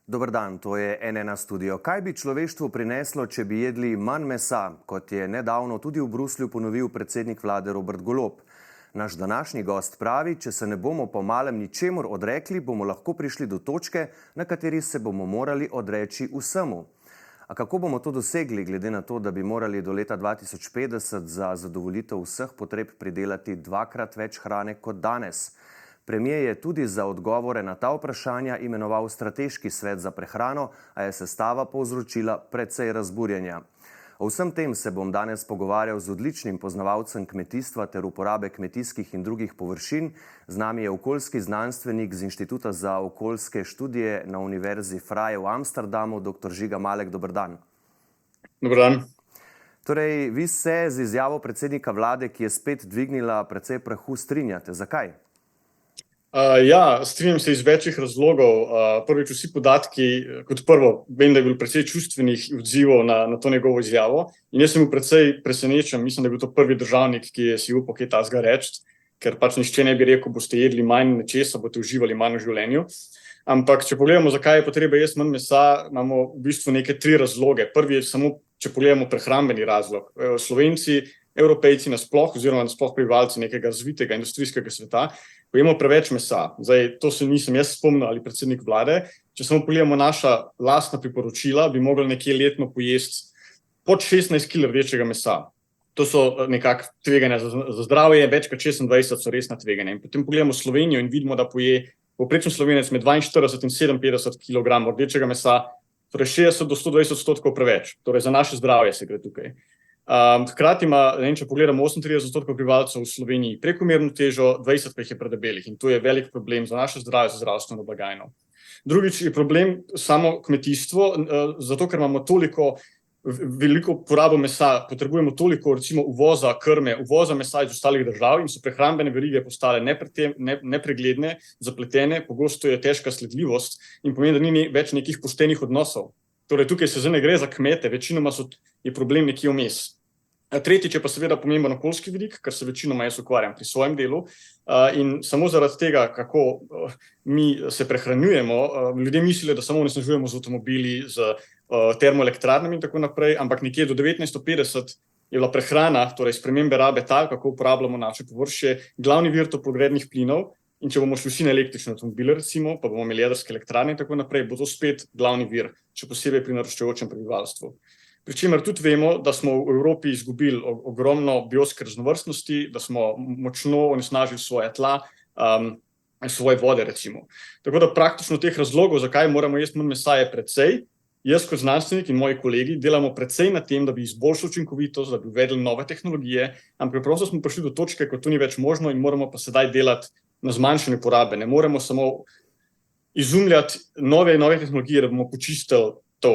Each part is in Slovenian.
Dober dan, to je N1 studio. Kaj bi človeštvu prineslo, če bi jedli manj mesa, kot je nedavno tudi v Bruslju ponovil predsednik vlade Robert Golob? Naš današnji gost pravi, če se ne bomo po malem ničemur odrekli, bomo lahko prišli do točke, na kateri se bomo morali odreči vsemu. A kako bomo to dosegli, glede na to, da bi morali do leta 2050 za zadovoljitev vseh potreb pridelati dvakrat več hrane kot danes? Premier je tudi za odgovore na ta vprašanja imenoval strateški svet za prehrano, a je sestava povzročila precej razburjenja. O vsem tem se bom danes pogovarjal z odličnim poznavalcem kmetijstva ter uporabe kmetijskih in drugih površin. Z nami je okoljski znanstvenik z Inštituta za okoljske študije na Univerzi Freie v Amsterdamu, dr. Žiga Malek. Dober dan. Dober dan. Torej, vi se z izjavo predsednika vlade, ki je spet dvignila precej prahu, strinjate. Zakaj? Ja, strinjam se iz večjih razlogov. Prvič, vsi podatki, kot prvo, vem, da je bilo precej čustvenih odzivov na to njegovo izjavo in jaz sem bil precej presenečen. Mislim, da je bil to prvi državnik, ki je si upal kaj takega reči, ker pač nihče ne bi rekel, boste jedli manj nečesa, boste uživali manj v življenju. Ampak, če pogledamo, zakaj je potreba jesti manj mesa, imamo v bistvu neke tri razloge. Prvi je samo, če pogledamo prehrambeni razlog. Slovenci, Evropejci nasploh, oziroma nasploh prebivalci nekega razvitega industrijskega sveta, pojemo preveč mesa. Zdaj, to se nisem jaz spomnil ali predsednik vlade. Če samo pogledamo naša lastna priporočila, bi mogli nekje letno pojesti pod 16 kg rdečega mesa. To so nekako tveganja za zdravje, več kot 26 so resna tveganja. In potem pogledamo Slovenijo in vidimo, da poje povprečen Slovenec med 42 in 57 kg rdečega mesa, torej 60 do 120% preveč. Torej za naše zdravje se gre tukaj. Hkrati ima, če pogledamo, 38% prebivalcev v Sloveniji prekomerno težo, 20 pa jih je predebelih in to je velik problem za naše zdravje, za zdravstveno blagajno. Drugič je problem samo kmetijstvo, zato ker imamo toliko veliko porabo mesa, potrebujemo toliko recimo uvoza krme, uvoza mesa iz ostalih držav in so prehrambene verige postale nepregledne, zapletene, pogosto je težka sledljivost in pomeni, da ni več nekih poštenih odnosov. Torej tukaj se zdaj ne gre za kmete, večinoma je problem nekje vmes. Tretjič je pa seveda pomemben okoljski vidik, kar se večinoma jaz ukvarjam pri svojem delu in samo zaradi tega, kako mi se prehranjujemo, ljudje mislijo, da samo onesnažujemo z avtomobili, z termoelektrarnami in tako naprej, ampak nekje do 1950 je bila prehrana, torej spremembe rabe tal, kako uporabljamo naše površje, glavni vir toplogrednih plinov. In če bomo šli vsi na električne avtomobile, recimo, pa bomo imeli jedrske elektrarne in tako naprej, bo to spet glavni vir, še posebej pri naraščajočem prebivalstvu. Pričemer tudi vemo, da smo v Evropi izgubili ogromno biotske raznovrstnosti, da smo močno onesnažili svoje tla, svoje vode, recimo. Tako da praktično teh razlogov, zakaj moramo jesti manj mesa, je precej. Jaz kot znanstvenik in moji kolegi delamo precej na tem, da bi izboljšali učinkovitost, da bi uvedli nove tehnologije, ampak preprosto smo prišli do točke, ko to ni več možno in moramo pa sedaj delati na zmanjšanju porabe. Ne moremo samo izumljati nove tehnologije, da bomo počistili to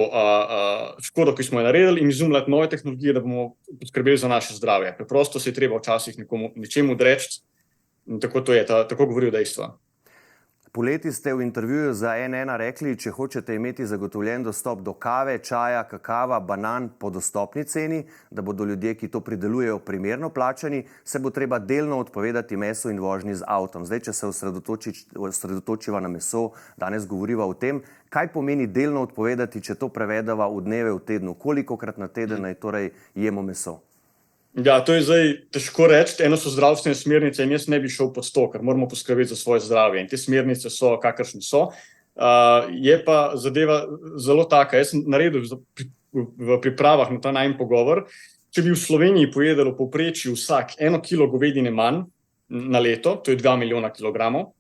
škodo, ki smo jo naredili, in izumljati nove tehnologije, da bomo poskrbeli za naše zdravje. Preprosto se je treba včasih nečemu odreči in tako to je, tako govorijo dejstva. Poleti ste v intervjuju za N1 rekli, če hočete imeti zagotovljen dostop do kave, čaja, kakava, banan po dostopni ceni, da bodo ljudje, ki to pridelujejo, primerno plačani, se bo treba delno odpovedati mesu in vožnji z avtom. Zdaj, če se osredotočiva na meso, danes govoriva o tem, kaj pomeni delno odpovedati, če to prevedava v dneve v tednu. Kolikokrat na teden naj torej jemo meso? Ja, to je zdaj težko reči. Eno so zdravstvene smernice in jaz ne bi šel pod to, ker moramo poskrbeti za svoje zdravje in te smernice so, kakršne so. Je pa zadeva zelo taka. Jaz sem naredil v pripravah na ta najin pogovor, če bi v Sloveniji pojedel v povprečju vsak 1 kilo govedine manj na leto, to je 2 milijona kilogramov,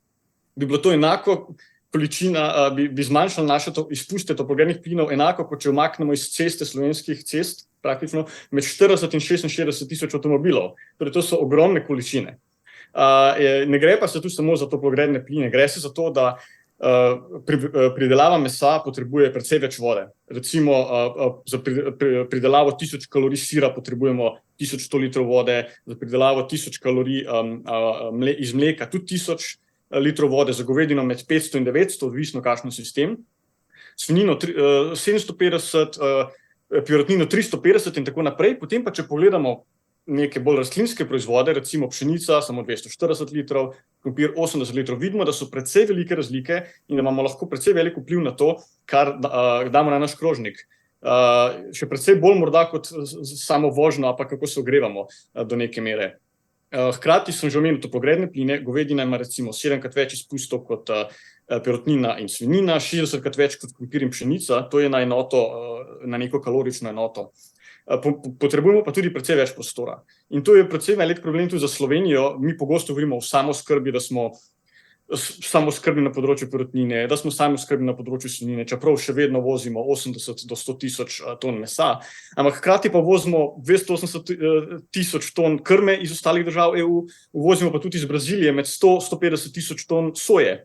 bi bilo to enako količina, bi zmanjšalo naše izpuste toplogrednih plinov enako, kot če umaknemo iz ceste slovenskih cest praktično med 40 in 66 tisoč avtomobilov. Torej, to so ogromne količine. Ne gre pa se tu samo za toplogredne pline, gre se za to, da pridelava mesa potrebuje precej več vode. Recimo, za pridelavo 1000 kalorij sira potrebujemo 1100 litrov vode, za pridelavo 1000 kalorij iz mleka tudi 1000 litrov vode, za govedino med 500 in 900, odvisno kakšen sistem. Svinjino 750, perutnino 350 in tako naprej. Potem pa, če pogledamo neke bolj rastlinske proizvode, recimo pšenica, samo 240 litrov, krompir 80 litrov. Vidimo, da so precej velike razlike in da imamo lahko precej velik vpliv na to, kar damo na naš krožnik. Še precej bolj morda kot samo vožnjo, pa kako se ogrevamo do neke mere. Hkrati sem že omenil toplogredne pline, govedina ima recimo 7krat več izpustov kot perutnina in svinjina, 60krat več kot krompir in pšenica, to je na enoto, na neko kalorično enoto. Potrebujemo pa tudi precej več prostora. In to je predvsem velik problem tudi za Slovenijo. Mi pogosto govorimo o samoskrbi, da smo samoskrbni na področju perutnine, da smo samoskrbni na področju svinjine, čeprav še vedno vozimo 80 do 100 tisoč ton mesa, ampak hkrati pa vozimo 280 tisoč ton krme iz ostalih držav EU, uvozimo pa tudi iz Brazilije med 100-150 tisoč ton soje.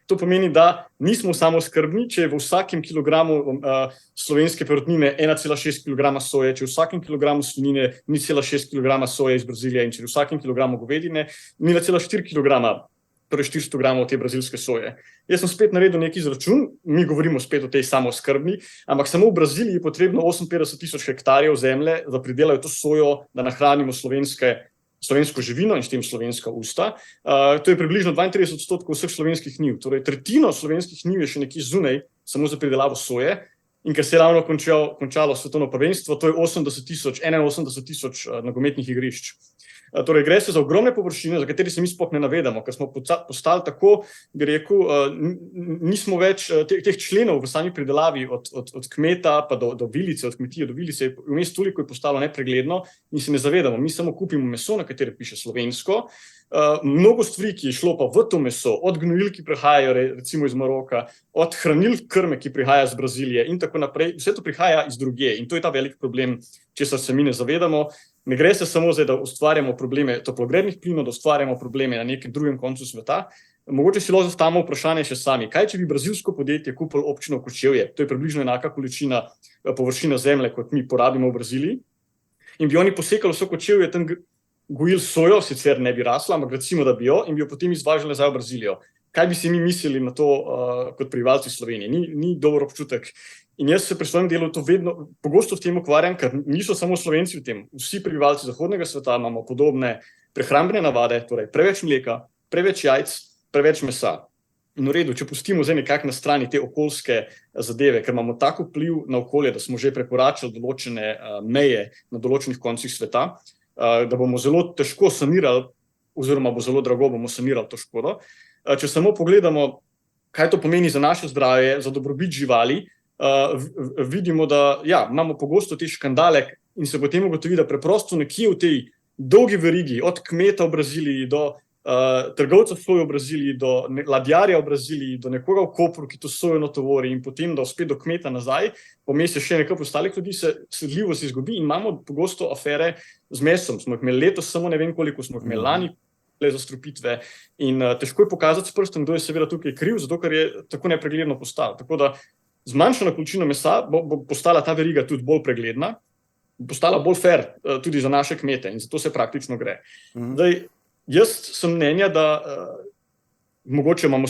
To pomeni, da nismo samoskrbni, če je v vsakem kilogramu slovenske perutnine 1,6 kg soje, če v vsakem kilogramu svinjine 0,6 kg soje iz Brazilije in če v vsakem kilogramu govedine 0,4 kg, torej 400 gramov te brazilske soje. Jaz sem spet naredil neki izračun, mi govorimo spet o tej samoskrbni, ampak samo v Braziliji je potrebno 58 tisoč hektarjev zemlje, da pridelajo to sojo, da nahranimo slovensko živino in s tem slovenska usta. To je približno 32% vseh slovenskih njiv, torej tretjino slovenskih njiv je še nekje zunaj, samo za pridelavo soje. In ker se je ravno končalo svetovno prvenstvo, to je 81 tisoč nogometnih igrišč. Torej, gre se za ogromne površine, za katere se mi sploh ne navedamo, ker smo postali tako, bi rekel, nismo več teh členov v sami pridelavi od kmeta pa do vilice, od kmetije do vilice, vmes toliko je postalo nepregledno in se ne zavedamo. Mi samo kupimo meso, na katere piše slovensko, mnogo stvari, ki je šlo pa v to meso, od gnojil, ki prihajajo recimo iz Maroka, od hranil krme, ki prihaja iz Brazilije in tako naprej, vse to prihaja iz drugje in to je ta velik problem, česar se mi ne zavedamo. Ne gre se samo zdaj, da ustvarjamo probleme toplogrednih plinov, da ustvarjamo probleme na nekem drugem koncu sveta. Mogoče si lahko zastavimo vprašanje še sami. Kaj, če bi brazilsko podjetje kupilo občino Kočevje? To je približno enaka količina površina zemlje, kot mi porabimo v Braziliji. In bi oni posekali vso Kočevje, tam gojili sojo, sicer ne bi rasla, ampak recimo, da bi jo in bi jo potem izvažali nazaj v Brazilijo. Kaj bi si mi mislili na to kot prebivalci Slovenije? Ni dober občutek. In jaz se pri svojem delu to vedno pogosto v tem ukvarjam, ker niso samo Slovenci v tem. Vsi prebivalci zahodnega sveta imamo podobne prehrambne navade, torej preveč mleka, preveč jajc, preveč mesa. In v redu, če pustimo zdaj nekako na strani te okoljske zadeve, ker imamo tako vpliv na okolje, da smo že prekoračili določene meje na določenih koncih sveta, da bomo zelo težko sanirali, oziroma bo zelo drago bomo sanirali to škodo. Če samo pogledamo, kaj to pomeni za naše zdravje, za dobrobit živali, vidimo, da imamo pogosto te škandale in se potem ugotovi, da preprosto nekje v tej dolgi verigi, od kmeta v Braziliji do trgovca soje v Braziliji, do ladjarja v Braziliji, do nekoga v Kopru, ki to sojo natovori in potem spet do kmeta nazaj, vmes je še nekaj ostalih ljudi, se sledljivost izgubi in imamo pogosto afere z mesom. Smo jih imeli letos, samo ne vem koliko smo jih imeli lani, zastrupitve in težko je pokazati s prstom, kdo je seveda tukaj kriv, zato ker je tako nepregledno postalo. Tako da zmanjšana količina mesa bo postala ta veriga tudi bolj pregledna, postala bolj fair tudi za naše kmete in zato se praktično gre. Zdaj, jaz sem mnenja, da mogoče imamo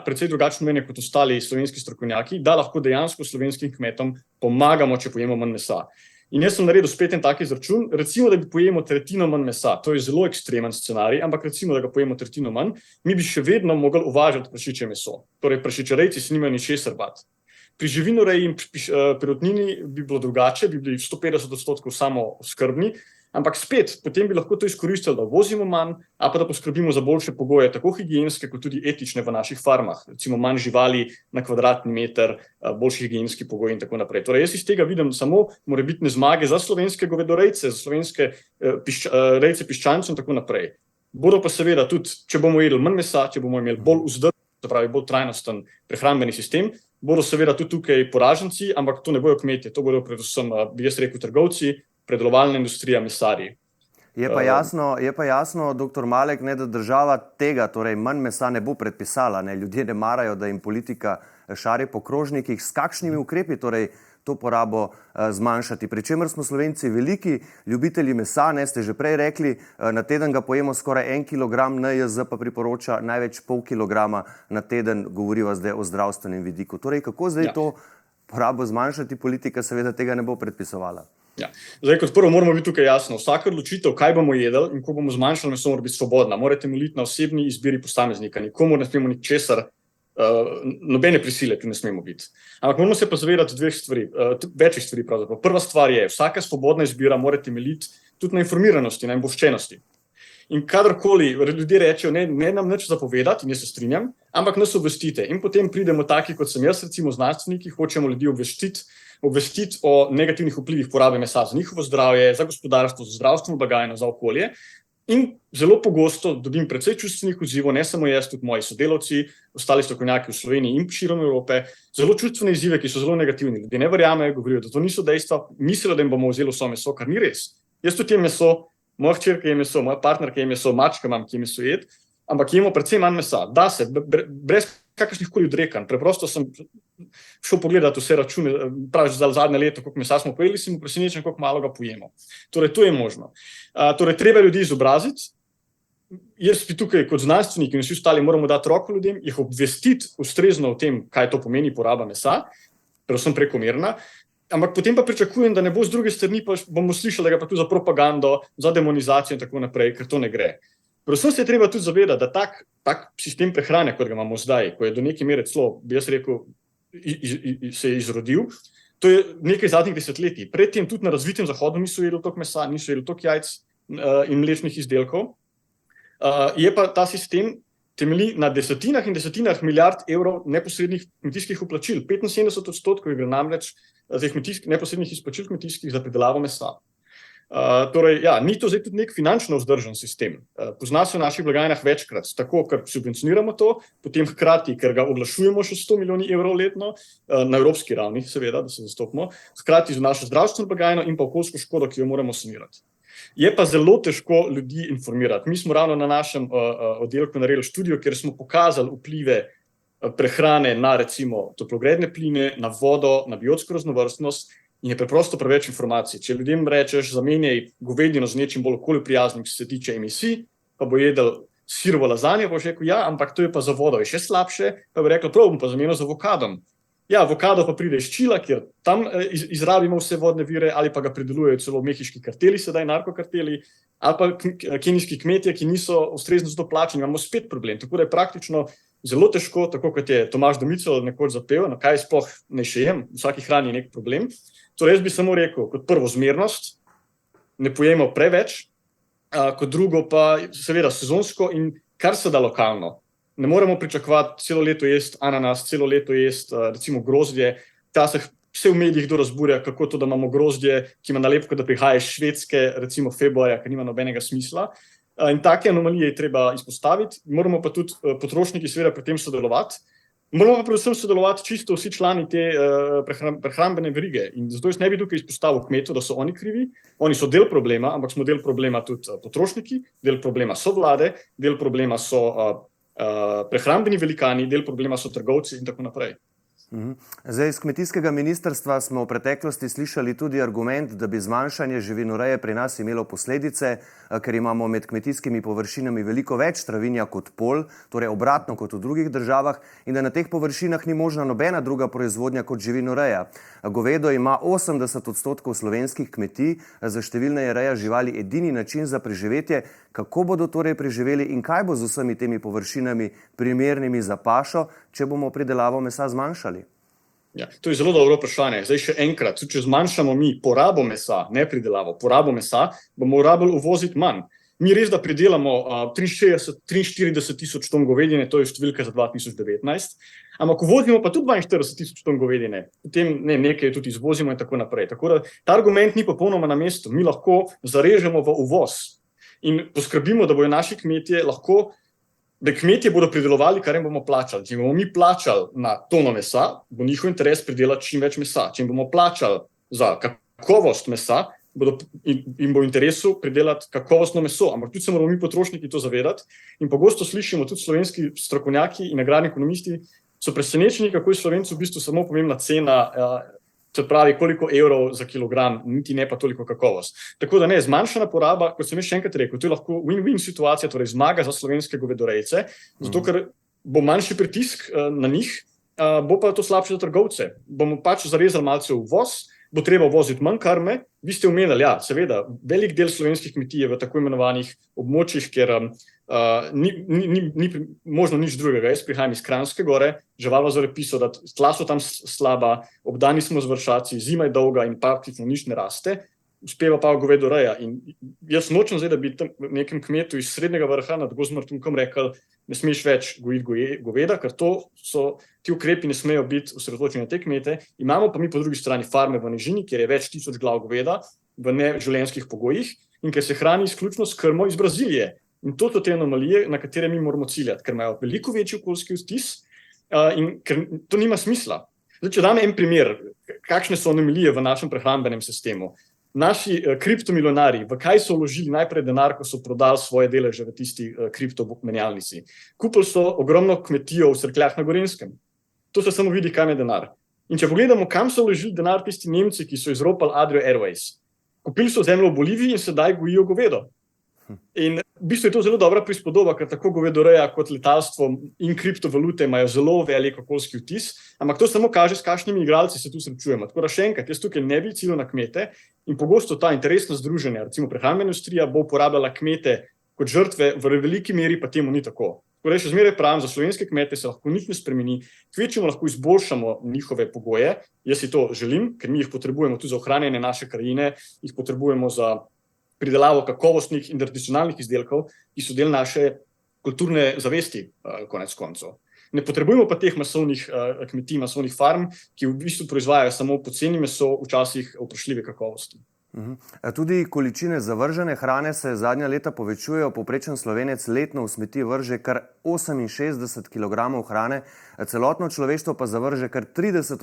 precej drugačno mnenje kot ostali slovenski strokovnjaki, da lahko dejansko slovenskim kmetom pomagamo, če pojemo manj mesa. In jaz sem naredil spet en tak izračun, recimo, da bi pojemo tretjino manj mesa, to je zelo ekstremen scenarij, ampak recimo, da ga pojemo tretjino manj, mi bi še vedno mogli uvažati prašičje meso. Torej, prašičerejci si nimajo ničesar bati. Pri živinoreji in perutnini bi bilo drugače, bi bili 150% samooskrbni, ampak spet, potem bi lahko to izkoristili, da vozimo manj, a pa da poskrbimo za boljše pogoje, tako higienske kot tudi etične v naših farmah. Recimo manj živali na kvadratni meter, boljši higienski pogoji in tako naprej. Torej, jaz iz tega vidim samo morebitne zmage za slovenske govedorejce, za slovenske rejce piščancev in tako naprej. Bodo pa seveda tudi, če bomo jedli manj mesa, če bomo imeli bolj vzdržen, se pravi bolj trajnosten prehrambeni sistem, bodo seveda tudi tukaj poraženci, ampak to ne bojo kmetje, to bodo predvsem, bi jaz rekel, trgovci, predelovalna industrija, mesarji. Je pa jasno, doktor Malek, da država tega, torej manj mesa ne bo predpisala, ljudje ne marajo, da jim politika šari po krožnikih. S kakšnimi ukrepi torej to porabo zmanjšati? Pri čemer smo Slovenci veliki ljubitelji mesa, ste že prej rekli, na teden ga pojemo skoraj 1 kilogram, NIJZ pa priporoča največ pol kilograma na teden, govoriva zdaj o zdravstvenem vidiku. Torej, kako zdaj to porabo zmanjšati, politika seveda tega ne bo predpisovala? Ja. Zdaj, kot prvo moramo biti tukaj jasno. Vsaka odločitev, kaj bomo jedli in ko bomo zmanjšali meso, mora biti svobodna. Morate temeljiti na osebni izbiri posameznika. Nikomu ne smemo ničesar, nobene prisile tu ne smemo biti. Ampak moramo se pa zavedati večjih stvari pravzaprav. Prva stvar je, vsaka svobodna izbira mora temeljiti tudi na informiranosti, na obveščenosti. In kadarkoli ljudje rečejo, ne nam nič zapovedati, in jaz se strinjam, ampak nas obvestite. In potem pridemo taki, kot sem jaz, recimo znanstveniki, hočemo ljudi obvestiti o negativnih vplivih porabe mesa za njihovo zdravje, za gospodarstvo, za zdravstveno blagajno, za okolje. In zelo pogosto dobim precej čustvenih odzivov, ne samo jaz, tudi moji sodelavci, ostali strokovnjaki v Sloveniji in širom Evrope, zelo čustvene izzive, ki so zelo negativni. Ljudje ne verjamejo, govorijo, da to niso dejstva, mislijo, da jim bomo vzeli vso meso, kar ni res. Jaz tudi jem meso, moja hčerka je meso, moja partnerka je meso, mačka imam, ki je mesojet, ampak jemo predvsem manj mesa. Da se, brez kakršnih koli odrekanj. Preprosto sem šel pogledati vse račune, pravi za zadnje leto, koliko mesa smo pojeli, sem presenečen, koliko malo ga pojemo. Torej, to je možno. Torej, treba ljudi izobraziti. Jaz bi tukaj kot znanstvenik in vsi ostali moramo dati roko ljudem, jih obvestiti ustrezno o tem, kaj to pomeni poraba mesa, predvsem prekomerna. Ampak potem pa pričakujem, da ne bo z druge strani, pa bomo slišali, da ga pa tu za propagando, za demonizacijo in tako naprej, ker to ne gre. Predvsem se je treba tudi zavedati, da tak sistem prehrane, kot ga imamo zdaj, ko je do neke mere celo, bi jaz rekel, se je izrodil, to je nekaj zadnjih desetletij. Predtem tudi na razvitem zahodu niso jedli toliko mesa, niso jedli toliko jajc in mlečnih izdelkov. Je pa ta sistem temelji na desetinah in desetinah milijard evrov neposrednih kmetijskih vplačil. 75% gre namreč teh neposrednih izplačil kmetijskih za pridelavo mesa. Torej, ja, ni to zdaj tudi nek finančno vzdržen sistem. Pozna se v naših blagajnah večkrat, tako, ker subvencioniramo to, potem hkrati, ker ga oglašujemo še 100 milijoni evrov letno, na evropski ravni, seveda, da se zastopimo, hkrati z našo zdravstveno blagajno in pa okoljsko škodo, ki jo moramo sanirati. Je pa zelo težko ljudi informirati. Mi smo ravno na našem oddelku naredili študijo, kjer smo pokazali vplive prehrane na recimo toplogredne pline, na vodo, na biotsko raznovrstnost in je preprosto preveč informacij. Če ljudem rečeš, zamenjaj govedino z nečim bolj okolju prijaznim, ki se tiče emisij, pa bo jedel sirovo lazanjo, bo rekel, ja, ampak to je pa za vodo, je še slabše, pa bo rekel, prav bom pa zamenjal z avokadom. Ja, avokado pa pride iz Čila, kjer tam izrabimo vse vodne vire, ali pa ga pridelujejo celo mehiški karteli, sedaj narkokarteli, ali pa kenijski kmetje, ki niso ustrezno za to plačani, imamo spet problem. Tako da je praktično zelo težko, tako kot je Tomaž Domicelj nekoč zapel, no kaj sploh ne šejem, v vsaki hrani je nek problem. Torej, jaz bi samo rekel, kot prvo zmernost, ne pojemo preveč, kot drugo pa seveda sezonsko in kar se da lokalno. Ne moremo pričakovati celo leto jesti ananas, celo leto jesti recimo grozdje. Včasih vse v medijih kdo razburja, kako to, da imamo grozdje, ki ima nalepko, da prihaja iz Švedske, recimo februarja, ker nima nobenega smisla. In take anomalije je treba izpostaviti. Moramo pa tudi potrošniki seveda pri tem sodelovati. Moramo pa predvsem sodelovati čisto vsi člani te prehrambene verige. In zato jaz ne bi tukaj izpostavil kmetov, da so oni krivi. Oni so del problema, ampak smo del problema tudi potrošniki, del problema so vlade, del problema so prehrambeni velikani, del problema so trgovci in tako naprej. Zdaj, iz kmetijskega ministrstva smo v preteklosti slišali tudi argument, da bi zmanjšanje živinoreje pri nas imelo posledice, ker imamo med kmetijskimi površinami veliko več travinja kot polj, torej obratno kot v drugih državah, in da na teh površinah ni možna nobena druga proizvodnja kot živinoreja. Govedo ima 80% slovenskih kmetij, za številne je reja živali edini način za preživetje. Kako bodo torej preživeli in kaj bo z vsemi temi površinami primernimi za pašo, če bomo pridelavo mesa zmanjšali? Ja, to je zelo dobro vprašanje. Zdaj še enkrat, če zmanjšamo mi porabo mesa, ne pridelavo, porabo mesa, bomo rabili uvoziti manj. Mi res, da pridelamo 43 tisoč ton govedine, to je številka za 2019, ampak uvozimo pa tudi 42 tisoč ton govedine, potem nekaj tudi izvozimo in tako naprej. Tako da ta argument ni popolnoma na mestu. Mi lahko zarežemo v uvoz in poskrbimo, da bodo naši kmetje lahko, da kmetje bodo pridelovali, kar jim bomo plačali. Če bomo mi plačali na tono mesa, bo njihov interes pridelati čim več mesa. Če bomo plačali za kakovost mesa, jim bo v interesu pridelati kakovostno meso. Ampak tudi se moramo mi potrošniki to zavedati. In pogosto slišimo, tudi slovenski strokovnjaki in agrarni ekonomisti so presenečeni, kako je Slovencu v bistvu samo pomembna cena, se pravi, koliko evrov za kilogram, niti ne pa toliko kakovost. Tako da ne, zmanjšana poraba, kot sem še enkrat rekel, to je lahko win-win situacija, torej zmaga za slovenske govedorejce, zato ker bo manjši pritisk na njih, bo pa to slabše za trgovce. Bomo pač zarezali malce uvoz, bo treba voziti manj krme. Vi ste omenili, ja, seveda, velik del slovenskih kmetij je v tako imenovanih območjih, kjer ni možno nič drugega. Jaz prihajam iz Kranjske Gore, živalo zore pisal, da tla so tam slaba, obdani smo z vršaci, zima je dolga in praktično nič ne raste, uspeva pa govedoreja. In jaz nočem zdaj, da bi tam nekem kmetu iz Srednjega Vrha nad Gozmartunkom rekel, ne smeš več gojiti goveda, ker ti ukrepi ne smejo biti osredotočeni na te kmete. Imamo pa mi po drugi strani farme v nižini, kjer je več tisoč glav goveda v neživljenjskih pogojih in ker se hrani izključno s krmo iz Brazilije. In to so te anomalije, na katere mi moramo ciljati, ker imajo veliko večji okoljski vtis in ker to nima smisla. Zdaj, če dam en primer, kakšne so anomalije v našem prehrambenem sistemu. Naši kriptomilionari, v kaj so vložili najprej denar, ko so prodali svoje deleže v tisti kriptomenjalnici? Kupili so ogromno kmetijo v Cerkljah na Gorenjskem. To se samo vidi, kam je denar. In če pogledamo, kam so vložili denar tisti Nemci, ki so izropali Adrio Airways. Kupili so zemljo v Boliviji in sedaj gojijo govedo. In v bistvu je to zelo dobra prispodoba, ker tako govedoreja kot letalstvo in kriptovalute imajo zelo velik okoljski vtis, ampak to samo kaže, s kakšnimi igralci se tu srečujemo. Tako da še enkrat, jaz tukaj ne bi ciljal na kmete in pogosto ta interesna združenja, recimo prehrambena industrija, bo uporabljala kmete kot žrtve, v veliki meri pa temu ni tako. Torej, še zmeraj pravim, za slovenske kmete se lahko nič ne spremeni, kvečjemu lahko izboljšamo njihove pogoje, jaz si to želim, ker mi jih potrebujemo tudi za ohranjanje naše krajine, jih potrebujemo za pridelavo kakovostnih in tradicionalnih izdelkov, ki so del naše kulturne zavesti, konec koncev. Ne potrebujemo pa teh masovnih kmetij, masovnih farm, ki v bistvu proizvajajo samo poceni meso, včasih vprašljive kakovosti. Tudi količine zavržene hrane se zadnja leta povečujejo. Povprečen Slovenec letno v smeti vrže kar 68 kilogramov hrane, celotno človeštvo pa zavrže kar 30%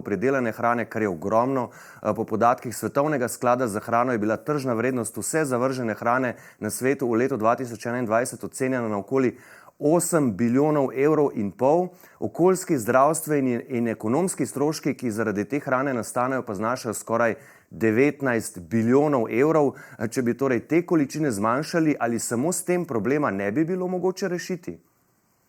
pridelane hrane, kar je ogromno. Po podatkih Svetovnega sklada za hrano je bila tržna vrednost vse zavržene hrane na svetu v letu 2021 ocenjena na okoli 8 bilijonov evrov in pol. Okoljski, zdravstveni in ekonomski stroški, ki zaradi te hrane nastanejo, pa znašajo skoraj 19 bilijonov evrov. Če bi torej te količine zmanjšali, ali samo s tem problema ne bi bilo mogoče rešiti?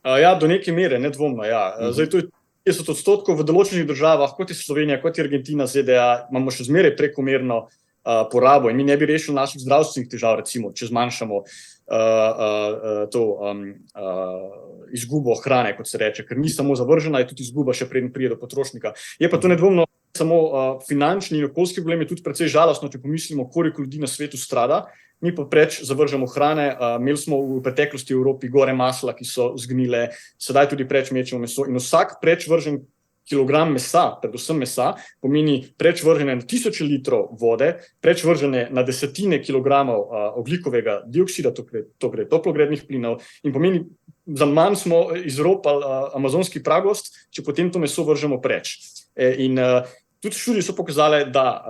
Ja, do neke mere, nedvomno, ja. Zdaj, to je 50% v določenih državah, kot je Slovenija, kot je Argentina, ZDA, imamo še zmeraj prekomerno porabo in mi ne bi rešili naših zdravstvenih težav, recimo, če zmanjšamo izgubo hrane, kot se reče, ker ni samo zavržena, je tudi izguba, še preden pride do potrošnika. Je pa to nedvomno samo finančni in okoljski problem, je tudi precej žalostno, če pomislimo, koliko ljudi na svetu strada. Mi pa preč zavržemo hrane, imeli smo v preteklosti v Evropi gore masla, ki so zgnile, sedaj tudi preč mečemo meso in vsak preč vržen kilogram mesa, predvsem mesa, pomeni preč vržene na tisoče litrov vode, preč vržene na desetine kilogramov ogljikovega dioksida, torej toplogrednih plinov, in pomeni, za manj smo izropali amazonski pragost, če potem to meso vržemo preč. In tudi študije so pokazale, da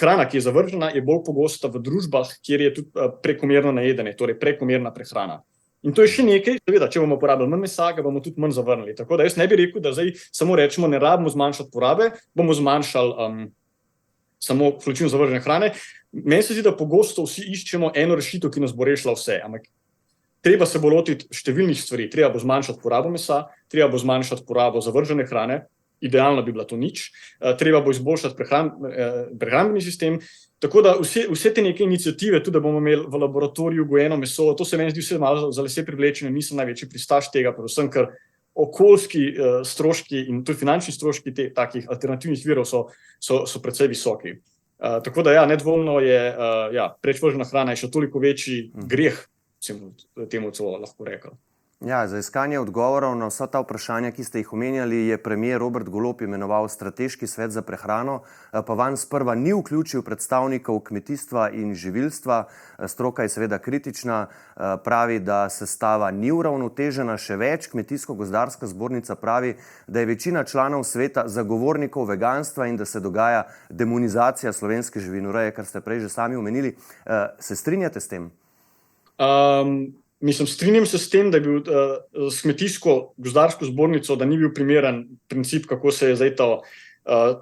hrana, ki je zavržena, je bolj pogosta v družbah, kjer je tudi prekomerno najedanje, torej prekomerna prehrana. In to je še nekaj, seveda, če bomo porabili manj mesa, ga bomo tudi manj zavrnili. Tako da jaz ne bi rekel, da zdaj samo rečemo, ne rabimo zmanjšati porabe, bomo zmanjšali samo količino zavržene hrane. Meni se zdi, da pogosto vsi iščemo eno rešitev, ki nas bo rešila vse, ampak treba se bo lotiti številnih stvari. Treba bo zmanjšati porabo mesa, treba bo zmanjšati porabo zavržene hrane, idealno bi bila to nič, treba bo izboljšati prehrambeni sistem. Tako da vse te neke iniciative, tudi da bomo imeli v laboratoriju gojeno meso, to se meni zdi vse malo za lase privlečeno, nisem največji pristaš tega, predvsem ker okoljski stroški in tudi finančni stroški takih alternativnih virov so precej visoki. Tako da ja, nedvomno je preč vržena hrana je še toliko večji greh, temu celo lahko rekel. Ja, za iskanje odgovorov na vsa ta vprašanja, ki ste jih omenjali, je premier Robert Golob imenoval Strateški svet za prehrano, pa vanj sprva ni vključil predstavnikov kmetijstva in živilstva. Stroka je seveda kritična, pravi, da sestava ni uravnotežena, še več. Kmetijsko-gozdarska zbornica pravi, da je večina članov sveta zagovornikov veganstva in da se dogaja demonizacija slovenske živinoreje, kar ste prej že sami omenili. Se strinjate s tem? Mislim, strinjam se s tem, da je bil s kmetijsko-gozdarsko zbornico, da ni bil primeren princip, kako se je zdaj to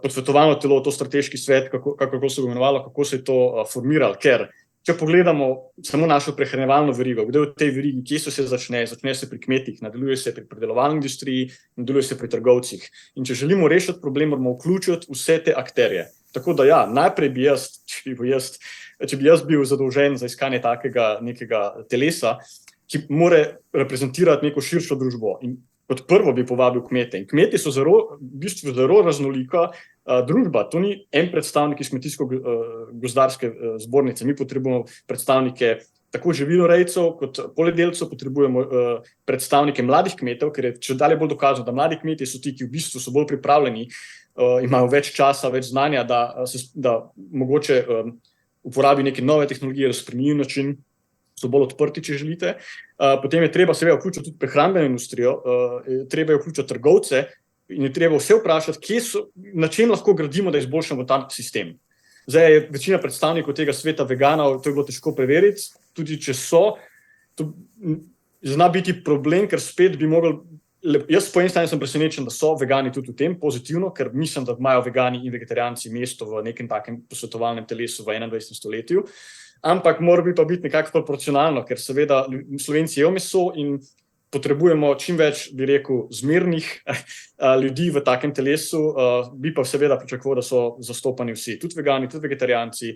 posvetovalno telo, to strateški svet, kako se je imenovalo, kako se je to formiralo, ker če pogledamo samo našo prehranjevalno verigo, kdo je v tej verigi, kje se začne se pri kmetih, nadaljuje se pri predelovalni industriji, nadaljuje se pri trgovcih. In če želimo rešiti problem, moramo vključiti vse te akterje. Tako da ja, najprej bi jaz, če bi jaz bil zadolžen za iskanje takega nekega telesa, ki mora reprezentirati neko širšo družbo. In kot prvo bi povabil kmete. In kmeti so v bistvu zelo raznolika družba. To ni en predstavnik iz kmetijsko-gozdarske zbornice. Mi potrebujemo predstavnike tako živinorejcev kot poljedelcev, potrebujemo predstavnike mladih kmetov, ker je čedalje bolj dokazano, da mladi kmetje so ti, ki v bistvu so bolj pripravljeni, imajo več časa, več znanja, da mogoče uporabi neke nove tehnologije, da spremenijo način, so bolj odprti, če želite. Potem je treba seveda vključiti tudi prehrambeno industrijo, treba je vključiti trgovce in je treba vse vprašati, na čem lahko gradimo, da izboljšamo ta sistem. Zdaj je večina predstavnikov tega sveta veganov, to je bilo težko preveriti, tudi če so, to zna biti problem, ker spet bi mogli, jaz po eni strani sem presenečen, da so vegani tudi v tem pozitivno, ker mislim, da imajo vegani in vegetarijanci mesto v nekem takem posvetovalnem telesu v 21. stoletju. Ampak mora pa biti nekako proporcionalno, ker seveda Slovenci jejo meso in potrebujemo čim več, bi rekel, zmernih ljudi v takem telesu, bi pa seveda pričakoval, da so zastopani vsi, tudi vegani, tudi vegetarijanci,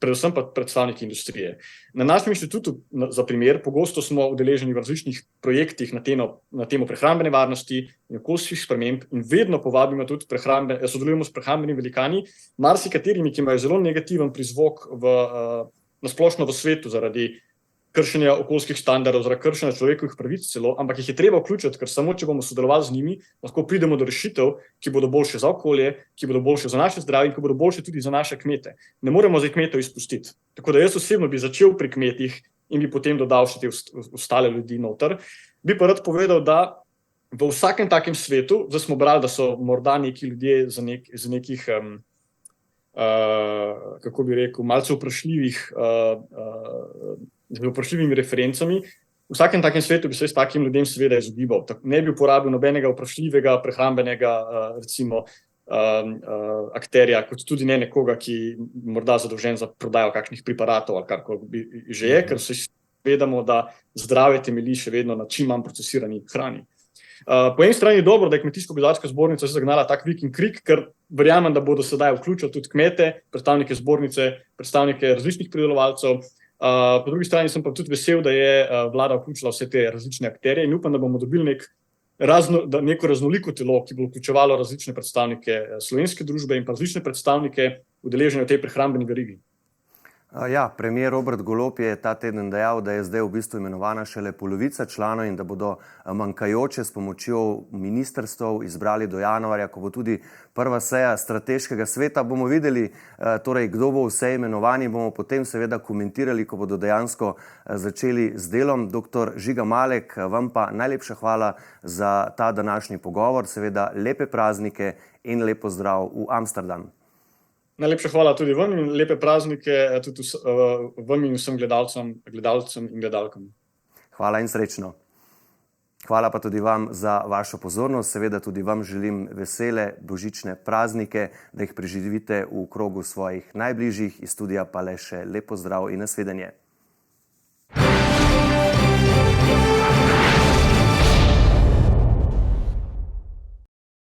predvsem pa predstavniki industrije. Na našem inštitutu, za primer, pogosto smo udeleženi v različnih projektih na temo prehrambene varnosti in okoljskih sprememb in vedno povabimo tudi sodelujemo s prehrambenimi velikani, marsikaterimi, ki imajo zelo negativen prizvok na splošno v svetu zaradi kršenja okoljskih standardov, zaradi kršenja človekovih pravic celo, ampak jih je treba vključiti, ker samo če bomo sodelovali z njimi, lahko pridemo do rešitev, ki bodo boljše za okolje, ki bodo boljše za naše zdravje in ki bodo boljše tudi za naše kmete. Ne moremo zdaj kmetov izpustiti. Tako da jaz osebno bi začel pri kmetih in bi potem dodal še te ostale ljudi noter. Bi pa rad povedal, da v vsakem takem svetu, zdaj smo brali, da so morda neki ljudje z nekih, kako bi rekel, malce vprašljivimi referencami. V vsakem takem svetu bi se s takim ljudem seveda izogibal. Ne bi uporabil nobenega vprašljivega, prehrambenega, recimo, akterja, kot tudi ne nekoga, ki morda zadolžen za prodajo kakšnih preparatov ali karkoli že je, ker se vedamo, da zdravje temelji še vedno na čim manj procesirani hrani. Po eni strani je dobro, da je Kmetijsko-gozdarska zbornica zagnala tak vik in krik, ker verjamem, da bodo sedaj vključili tudi kmete, predstavnike zbornice, predstavnike različnih pridelovalcev. Po drugi strani sem pa tudi vesel, da je vlada vključila vse te različne akterje in upam, da bomo dobili neko raznoliko telo, ki bo vključevalo različne predstavnike slovenske družbe in pa različne predstavnike udeležene v tej prehrambeni verigi. Ja, premier Robert Golob je ta teden dejal, da je zdaj v bistvu imenovana šele polovica članov in da bodo manjkajoče s pomočjo ministrstev izbrali do januarja, ko bo tudi prva seja strateškega sveta. Bomo videli, torej, kdo bo vse imenovani, bomo potem seveda komentirali, ko bodo dejansko začeli z delom. Dr. Žiga Malek, vam pa najlepša hvala za ta današnji pogovor, seveda lepe praznike in lep pozdrav v Amsterdam. Najlepša hvala tudi vam in lepe praznike tudi vam in vsem gledalcem in gledalkam. Hvala in srečno. Hvala pa tudi vam za vašo pozornost. Seveda tudi vam želim vesele božične praznike, da jih preživite v krogu svojih najbližjih. Iz studia pa le še lep pozdrav in nasvidenje.